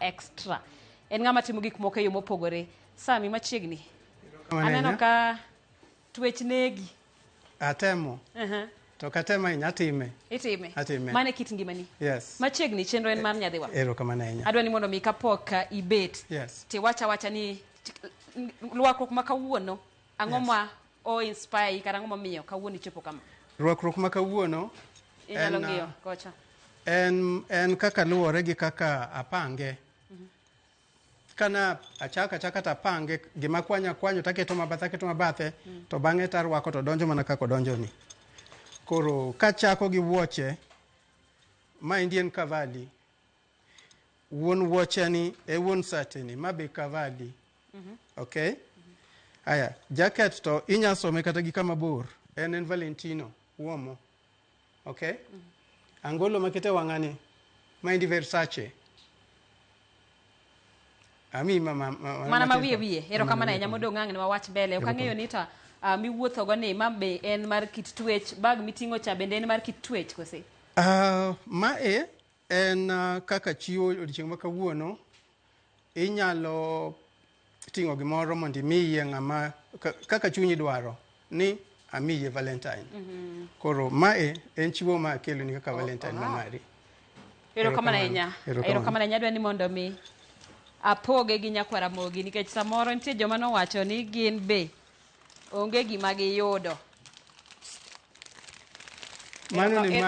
extra. En ng'ama timo gik moko e yo mopogore. Sami machiegni. Aneno ka twech negi. Atemo. To katema inyatime. Itime. Atime. Mane kit ngimani. Yes. Machiegni chenro en mar nyadhiwa. Erokamano ahinya. Adwa ni mondo mi kapok ibet. Yes. Ti wacha ni rwakruok ma kawuono ang'o ma o inspire kata ang'o momiyo kawuono ichopo kama. Rwakruok ma kawuono inyalo ng'iyo kocha. En kaka luwore gi kaka apange. Kana achaka tapange gima kwanyo taketo mabathe to bang'e tarwako to donjo mana kako donjo ni. Koro kachako gi wuoche ma Indian Cavalli wuon wuoche ni e wuon sate ni ma be Cavalli. Okay? Aya, jacket to inyasome kata gi kama bor en Valentino uomo. Okay? Angolo makete wang'ani ma indi Versace. Ami mana ma wiye erokamano ahinya modong' ang'ne wawach mbele. Ok ang'eyo ni ta miwuotho go ni ma be en mar kit twech, bag miting'o cha bende en mar kit twech kose? Ma en kaka chiwo odiochieng' ma kawuono inyalo ting'o gimoro mondo imiye ng'ama kaka chunyi dwaro ni amiye Valentine. Koro en chiwo ma kelo ni kaka Valentine ma mari. Erokamano ahinya. Erokamano ahinya. Adwa ni mondo mi apoge gi nyakwara Mogi nikech samoro nitie joma nowacho ni gin be onge gima giyudo. Mano ni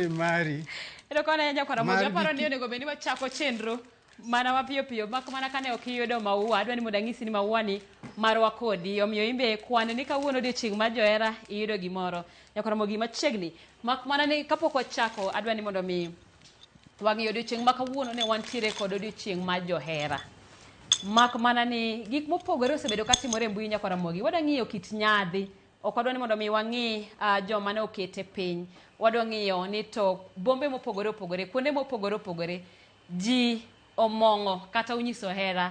mari. Erokamano ahinya nyakwara Mogi. Aparo ni onego bed ni wachako chenro mana mapiyo piyo mak mana kane ok iyudo maua. Adwa ni mondo anyisi ni maua ni marwa kodi. Omiyo imbe kwan ni kawuono odiochieng' ma johera iyudo gimoro. Nyakwara Mogi machiegni. Mak mana ni kapok wachako adwa ni mondo mi wang'iyo odiochieng' ma kawuono ne wantiere kod odiochieng' ma johera. Mak mana ni gik mopogore osebedo katimore e mbui nyakwara Mogi. Wadwa ng'iyo kit nyadhi. Ok wadwa ni mondo mi wang'i joma ne okete piny. Wadwa ng'iyo ni to bombe mopogore opogore, kuonde mopogore opogore ji omong'o kata unyiso hera